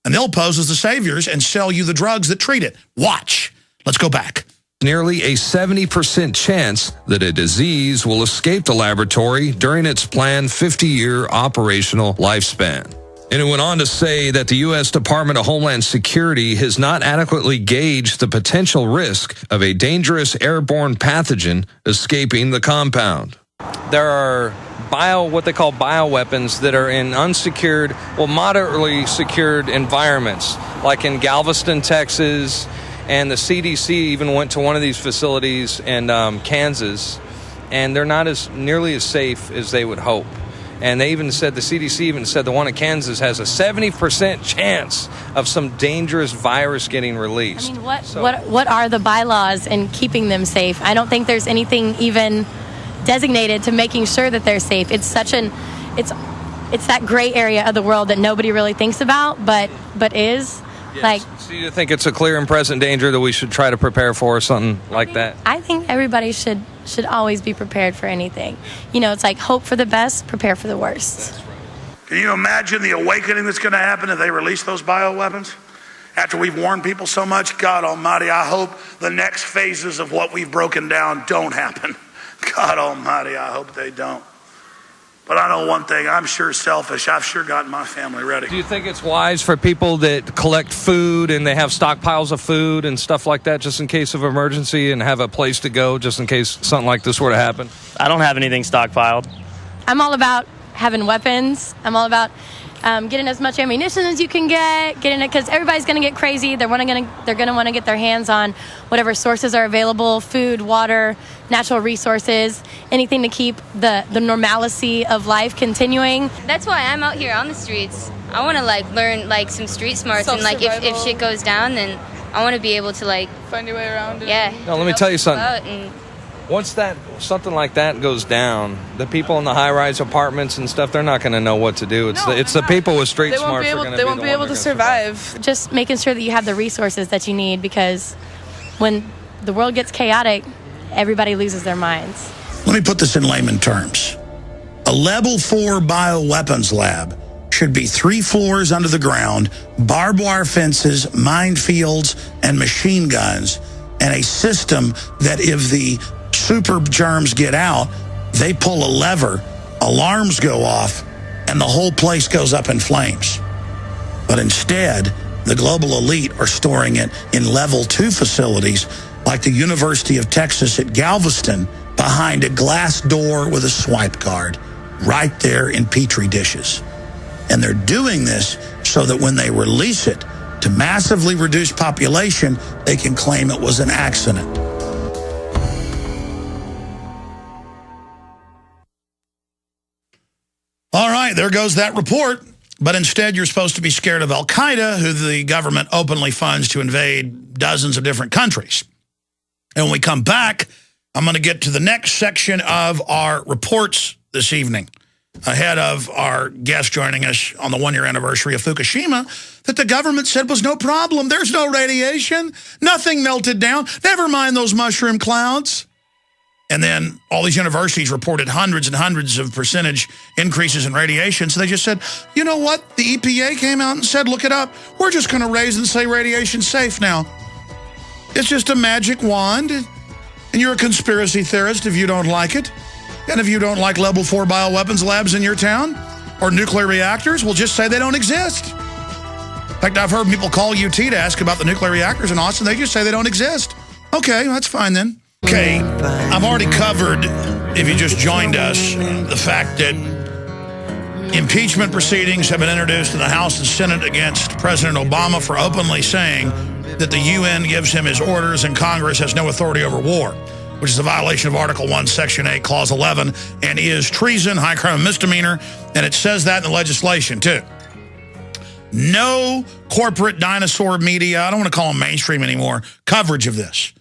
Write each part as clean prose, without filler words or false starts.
and they'll pose as the saviors and sell you the drugs that treat it. Watch. Let's go back. Nearly a 70% chance that a disease will escape the laboratory during its planned 50-year operational lifespan. And it went on to say that the U.S. Department of Homeland Security has not adequately gauged the potential risk of a dangerous airborne pathogen escaping the compound. There are what they call bioweapons that are in unsecured, moderately secured environments, like in Galveston, Texas, and the CDC even went to one of these facilities in Kansas, and they're not nearly as safe as they would hope. And they even said, the CDC even said the one in Kansas has a 70% chance of some dangerous virus getting released. I mean, what are the bylaws in keeping them safe? I don't think there's anything even designated to making sure that they're safe. It's such it's that gray area of the world that nobody really thinks about, but is. Yes. Like, so you think it's a clear and present danger that we should try to prepare for, something like that? I think everybody should always be prepared for anything. You know, it's like hope for the best, prepare for the worst. That's right. Can you imagine the awakening that's going to happen if they release those bioweapons? After we've warned people so much, God Almighty, I hope the next phases of what we've broken down don't happen. God Almighty, I hope they don't. But I know one thing, I'm sure selfish. I've sure gotten my family ready. Do you think it's wise for people that collect food and they have stockpiles of food and stuff like that just in case of emergency and have a place to go just in case something like this were to happen? I don't have anything stockpiled. I'm all about having weapons. I'm all about getting as much ammunition as you can getting it, because everybody's going to get crazy. They're going to want to get their hands on whatever sources are available: food, water, natural resources, anything to keep the normalcy of life continuing. That's why I'm out here on the streets. I want to learn some street smarts, and if shit goes down, then I want to be able to find your way around it. Yeah. Now let me tell you something. Once something like that goes down, the people in the high-rise apartments and stuff, they're not going to know what to do. It's the people with street smarts. They won't be able to survive. Just making sure that you have the resources that you need, because when the world gets chaotic, everybody loses their minds. Let me put this in layman terms. A level 4 bioweapons lab should be 3 floors under the ground, barbed wire fences, minefields, and machine guns, and a system that if the super germs get out, they pull a lever, alarms go off, and the whole place goes up in flames. But instead, the global elite are storing it in level 2 facilities like the University of Texas at Galveston, behind a glass door with a swipe card, right there in Petri dishes. And they're doing this so that when they release it to massively reduce population, they can claim it was an accident. All right, there goes that report. But instead, you're supposed to be scared of Al-Qaeda, who the government openly funds to invade dozens of different countries. And when we come back, I'm going to get to the next section of our reports this evening, ahead of our guest joining us on the 1-year anniversary of Fukushima, that the government said was no problem. There's no radiation. Nothing melted down. Never mind those mushroom clouds. And then all these universities reported hundreds and hundreds of percentage increases in radiation. So they just said, you know what? The EPA came out and said, look it up. We're just going to raise and say radiation's safe now. It's just a magic wand. And you're a conspiracy theorist if you don't like it. And if you don't like level 4 bioweapons labs in your town or nuclear reactors, well, just say they don't exist. In fact, I've heard people call UT to ask about the nuclear reactors in Austin. They just say they don't exist. Okay, that's fine then. Okay, I've already covered, if you just joined us, the fact that impeachment proceedings have been introduced in the House and Senate against President Obama for openly saying that the UN gives him his orders and Congress has no authority over war, which is a violation of Article 1, Section 8, Clause 11, and is treason, high crime and misdemeanor, and it says that in the legislation, too. No corporate dinosaur media, I don't want to call them mainstream anymore, coverage of this.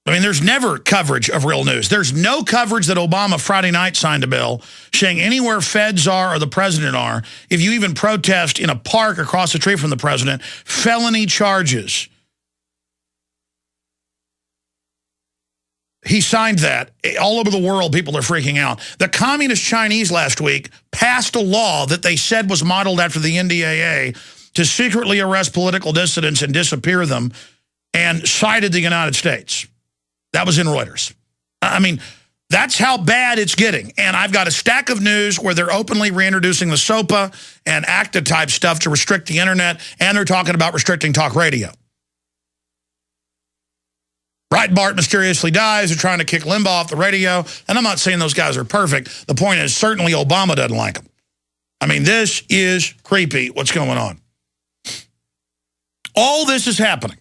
I mean, there's never coverage of real news. There's no coverage that Obama Friday night signed a bill saying anywhere feds are or the president are, if you even protest in a park across the street from the president, felony charges. He signed that. All over the world, people are freaking out. The Communist Chinese last week passed a law that they said was modeled after the NDAA to secretly arrest political dissidents and disappear them, and cited the United States. That was in Reuters. I mean, that's how bad it's getting. And I've got a stack of news where they're openly reintroducing the SOPA and ACTA type stuff to restrict the internet, and they're talking about restricting talk radio. Breitbart mysteriously dies. They're trying to kick Limbaugh off the radio. And I'm not saying those guys are perfect. The point is, certainly Obama doesn't like them. I mean, this is creepy, what's going on. All this is happening.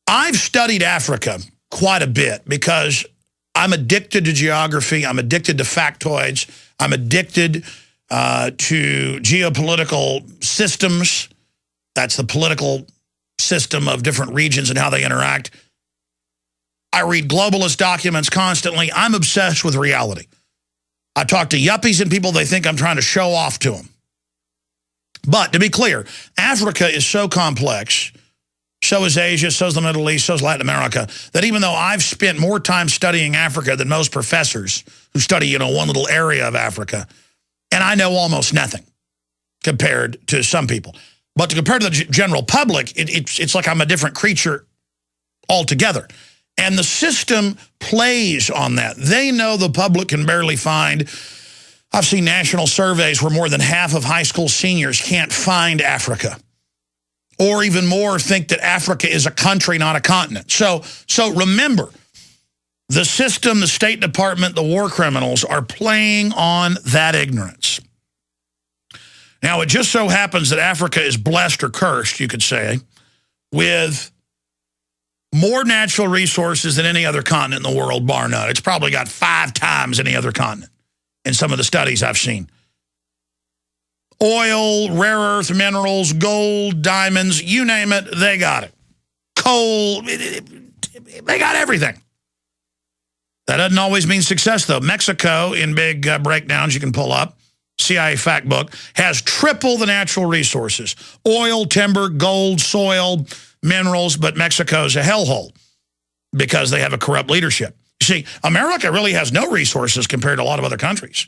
I've studied Africa quite a bit because I'm addicted to geography. I'm addicted to factoids. I'm addicted to geopolitical systems. That's the political system of different regions and how they interact. I read globalist documents constantly. I'm obsessed with reality. I talk to yuppies and people, they think I'm trying to show off to them. But to be clear, Africa is so complex, so is Asia, so is the Middle East, so is Latin America, that even though I've spent more time studying Africa than most professors who study, one little area of Africa, and I know almost nothing compared to some people. But to compare to the general public, it's like I'm a different creature altogether. And the system plays on that. They know the public can barely find. I've seen national surveys where more than half of high school seniors can't find Africa. Or even more, think that Africa is a country, not a continent. So remember, the system, the State Department, the war criminals are playing on that ignorance. Now, it just so happens that Africa is blessed or cursed, you could say, with more natural resources than any other continent in the world, bar none. It's probably got 5 times any other continent in some of the studies I've seen. Oil, rare earth minerals, gold, diamonds, you name it, they got it. Coal, they got everything. That doesn't always mean success, though. Mexico, in big breakdowns you can pull up, CIA fact book, has triple the natural resources. Oil, timber, gold, soil, minerals, but Mexico's a hellhole because they have a corrupt leadership. You see, America really has no resources compared to a lot of other countries.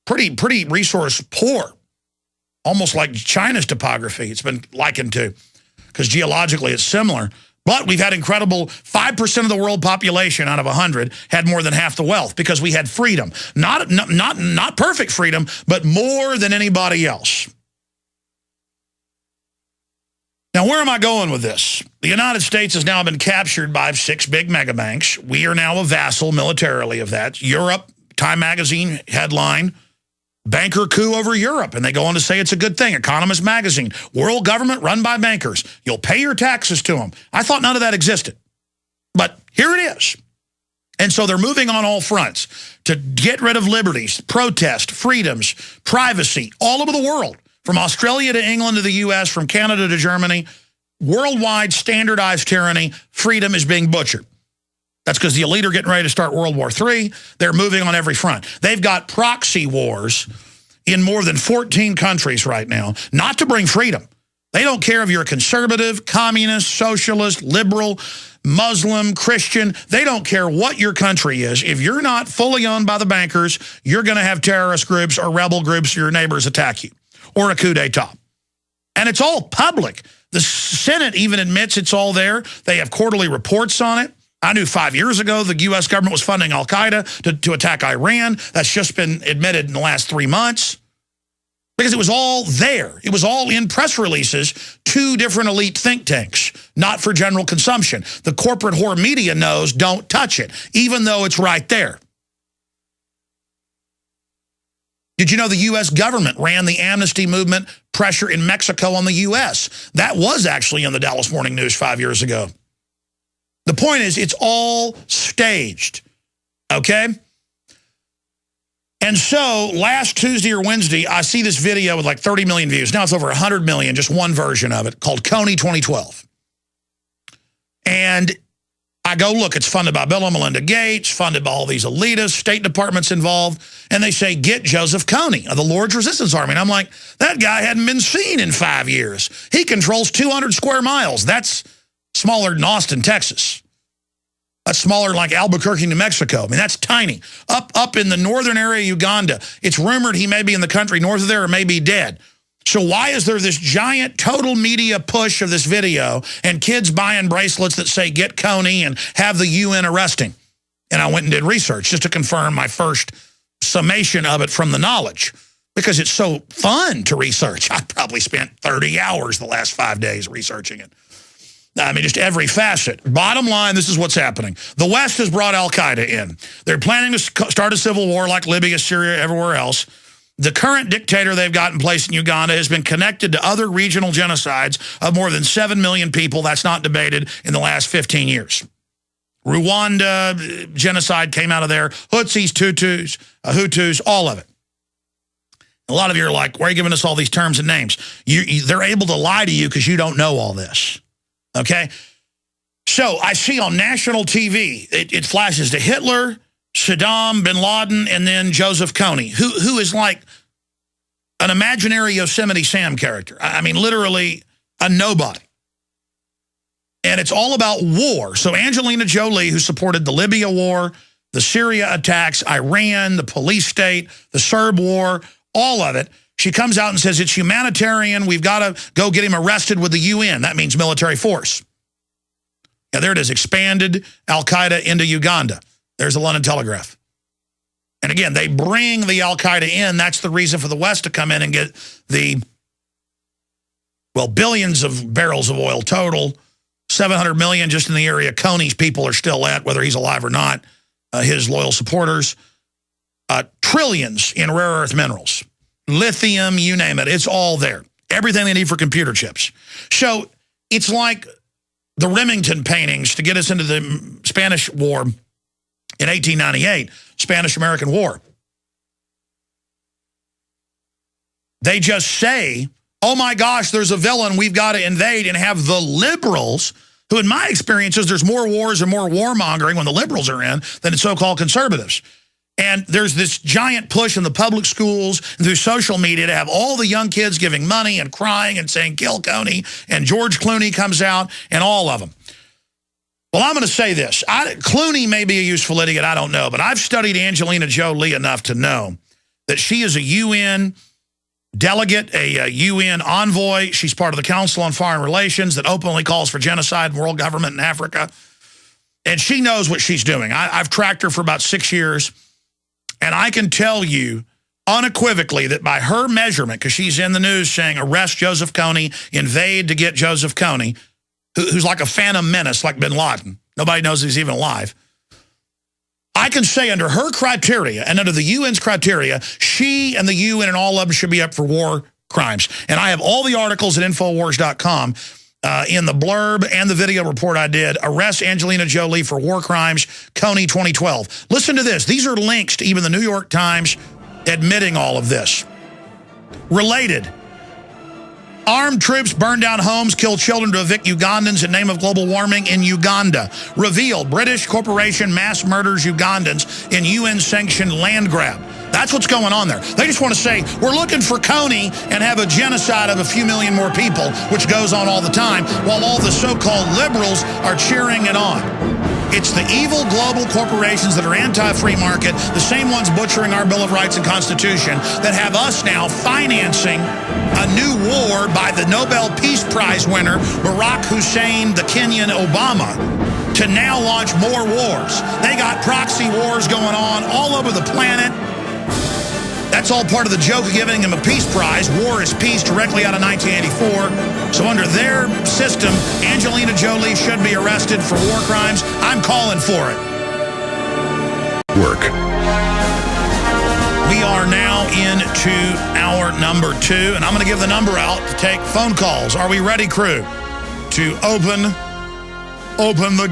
Pretty resource poor. Almost like China's topography, it's been likened to, because geologically it's similar. But we've had incredible, 5% of the world population out of 100 had more than half the wealth because we had freedom. Not perfect freedom, but more than anybody else. Now, where am I going with this? The United States has now been captured by 6 big mega banks. We are now a vassal militarily of that. Europe, Time Magazine headline, banker coup over Europe. And they go on to say it's a good thing. Economist Magazine, world government run by bankers. You'll pay your taxes to them. I thought none of that existed. But here it is. And so they're moving on all fronts to get rid of liberties, protest, freedoms, privacy, all over the world. From Australia to England to the U.S., from Canada to Germany, worldwide standardized tyranny, freedom is being butchered. That's because the elite are getting ready to start World War III. They're moving on every front. They've got proxy wars in more than 14 countries right now, not to bring freedom. They don't care if you're a conservative, communist, socialist, liberal, Muslim, Christian. They don't care what your country is. If you're not fully owned by the bankers, you're going to have terrorist groups or rebel groups, your neighbors attack you, or a coup d'etat. And it's all public. The Senate even admits it's all there. They have quarterly reports on it. I knew 5 years ago the U.S. government was funding al-Qaeda to attack Iran. That's just been admitted in the last 3 months. Because it was all there. It was all in press releases, 2 different elite think tanks, not for general consumption. The corporate whore media knows don't touch it, even though it's right there. Did you know the U.S. government ran the amnesty movement pressure in Mexico on the U.S.? That was actually in the Dallas Morning News 5 years ago. The point is, it's all staged, okay? And so last Tuesday or Wednesday, I see this video with like 30 million views. Now it's over 100 million, just one version of it, called Kony 2012. And I go, look, it's funded by Bill and Melinda Gates, funded by all these elitists, State Department's involved, and they say, get Joseph Kony of the Lord's Resistance Army. And I'm like, that guy hadn't been seen in 5 years. He controls 200 square miles. That's smaller than Austin, Texas. That's smaller like Albuquerque, New Mexico. I mean, that's tiny. Up in the northern area of Uganda, it's rumored he may be in the country north of there or may be dead. So why is there this giant total media push of this video and kids buying bracelets that say get Kony and have the UN arresting? And I went and did research just to confirm my first summation of it from the knowledge, because it's so fun to research. I probably spent 30 hours the last 5 days researching it. I mean, just every facet. Bottom line, this is what's happening. The West has brought al-Qaeda in. They're planning to start a civil war like Libya, Syria, everywhere else. The current dictator they've got in place in Uganda has been connected to other regional genocides of more than 7 million people. That's not debated in the last 15 years. Rwanda genocide came out of there. Hutsis, Tutsis, Hutus, all of it. A lot of you are like, why are you giving us all these terms and names? They're able to lie to you because you don't know all this. Okay? So I see on national TV, it flashes to Hitler, Saddam, bin Laden, and then Joseph Kony, who is like an imaginary Yosemite Sam character. I mean, literally a nobody. And it's all about war. So Angelina Jolie, who supported the Libya war, the Syria attacks, Iran, the police state, the Serb war, all of it, she comes out and says it's humanitarian. We've got to go get him arrested with the UN. That means military force. Yeah, there it is, expanded al-Qaeda into Uganda. There's the London Telegraph. And again, they bring the al-Qaeda in. That's the reason for the West to come in and get the, well, billions of barrels of oil total, 700 million just in the area Kony's people are still at, whether he's alive or not, his loyal supporters. Trillions in rare earth minerals, lithium, you name it. It's all there. Everything they need for computer chips. So it's like the Remington paintings to get us into the Spanish War in 1898, Spanish-American War. They just say, oh my gosh, there's a villain we've got to invade, and have the liberals, who in my experiences, there's more wars and more warmongering when the liberals are in than the so-called conservatives. And there's this giant push in the public schools and through social media to have all the young kids giving money and crying and saying, kill Kony, and George Clooney comes out, and all of them. Well, I'm going to say this. Clooney may be a useful idiot, I don't know, but I've studied Angelina Jolie enough to know that she is a UN delegate, a UN envoy. She's part of the Council on Foreign Relations that openly calls for genocide in world government in Africa. And she knows what she's doing. I've tracked her for about 6 years. And I can tell you unequivocally that by her measurement, because she's in the news saying, arrest Joseph Kony, invade to get Joseph Kony, who's like a phantom menace like bin Laden. Nobody knows he's even alive. I can say under her criteria and under the UN's criteria, she and the UN and all of them should be up for war crimes. And I have all the articles at Infowars.com in the blurb and the video report I did. Arrest Angelina Jolie for war crimes, Kony 2012. Listen to this. These are links to even the New York Times admitting all of this. Related. Armed troops burn down homes, kill children to evict Ugandans in name of global warming in Uganda. Revealed, British corporation mass murders Ugandans in UN-sanctioned land grab. That's what's going on there. They just want to say, we're looking for Kony and have a genocide of a few million more people, which goes on all the time, while all the so-called liberals are cheering it on. It's the evil global corporations that are anti-free market, the same ones butchering our Bill of Rights and Constitution, that have us now financing a new war by the Nobel Peace Prize winner, Barack Hussein, the Kenyan Obama, to now launch more wars. They got proxy wars going on all over the planet. That's all part of the joke of giving him a peace prize. War is peace, directly out of 1984. So under their system, Angelina Jolie should be arrested for war crimes. I'm calling for it. Work. We are now into hour number 2, and I'm going to give the number out to take phone calls. Are we ready, crew, to open the